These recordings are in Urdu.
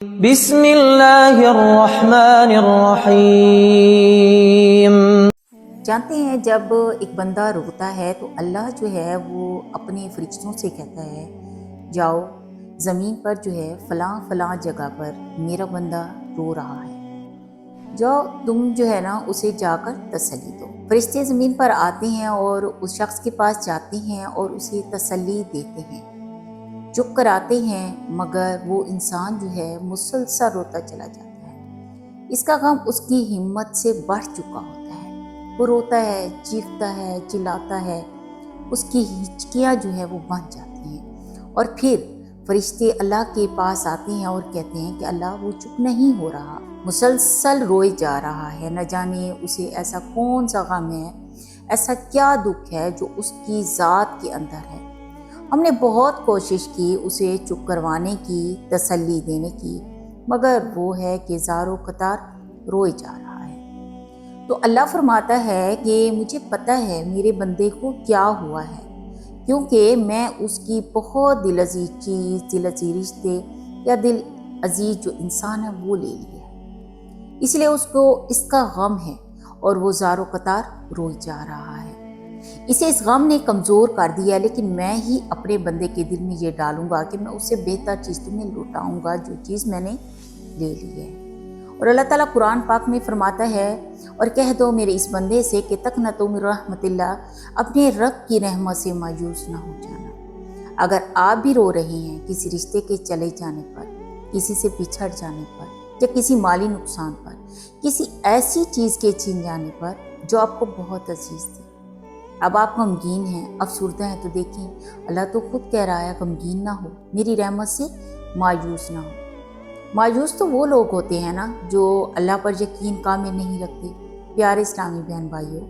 بسم اللہ الرحمن الرحیم۔ جانتے ہیں جب ایک بندہ روتا ہے تو اللہ جو ہے وہ اپنے فرشتوں سے کہتا ہے جاؤ زمین پر جو ہے فلاں فلاں جگہ پر میرا بندہ رو رہا ہے، جاؤ تم جو ہے نا اسے جا کر تسلی دو۔ فرشتے زمین پر آتے ہیں اور اس شخص کے پاس جاتے ہیں اور اسے تسلی دیتے ہیں، چپ کراتے ہیں، مگر وہ انسان جو ہے مسلسل روتا چلا جاتا ہے۔ اس کا غم اس کی ہمت سے بڑھ چکا ہوتا ہے، وہ روتا ہے، چیختا ہے، چلاتا ہے، اس کی ہچکیاں جو ہے وہ بن جاتی ہیں، اور پھر فرشتے اللہ کے پاس آتے ہیں اور کہتے ہیں کہ اللہ وہ چپ نہیں ہو رہا، مسلسل روئے جا رہا ہے، نہ جانے اسے ایسا کون سا غم ہے، ایسا کیا دکھ ہے جو اس کی ذات کے اندر ہے۔ ہم نے بہت کوشش کی اسے چپ کروانے کی، تسلی دینے کی، مگر وہ ہے کہ زاروں قطار روئے جا رہا ہے۔ تو اللہ فرماتا ہے کہ مجھے پتہ ہے میرے بندے کو کیا ہوا ہے، کیونکہ میں اس کی بہت دل عزیز چیز، دل عزیز رشتے یا دل عزیز جو انسان ہے وہ لے لیا ہے، اس لیے اس کو اس کا غم ہے اور وہ زاروں قطار روئے جا رہا ہے۔ اسے اس غم نے کمزور کر دیا، لیکن میں ہی اپنے بندے کے دل میں یہ ڈالوں گا کہ میں اس سے بہتر چیز تمہیں لوٹاؤں گا جو چیز میں نے لے لی ہے۔ اور اللہ تعالیٰ قرآن پاک میں فرماتا ہے اور کہہ دو میرے اس بندے سے کہ تقنطوا من رحمت اللہ، اپنے رب کی رحمت سے مایوس نہ ہو جانا۔ اگر آپ بھی رو رہے ہیں کسی رشتے کے چلے جانے پر، کسی سے بچھڑ جانے پر، یا کسی مالی نقصان پر، کسی ایسی چیز کے چھین جانے پر جو آپ کو بہت عزیز تھی، اب آپ غمگین ہیں، افسردہ ہیں، تو دیکھیں اللہ تو خود کہہ رہا ہے غمگین نہ ہو، میری رحمت سے مایوس نہ ہو۔ مایوس تو وہ لوگ ہوتے ہیں نا جو اللہ پر یقین کامل نہیں رکھتے۔ پیارے اسلامی بہن بھائیوں،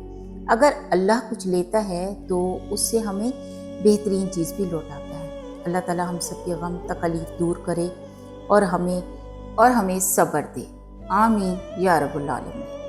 اگر اللہ کچھ لیتا ہے تو اس سے ہمیں بہترین چیز بھی لوٹاتا ہے۔ اللہ تعالیٰ ہم سب کے غم تکلیف دور کرے اور ہمیں صبر دے، آمین یا رب العالمین۔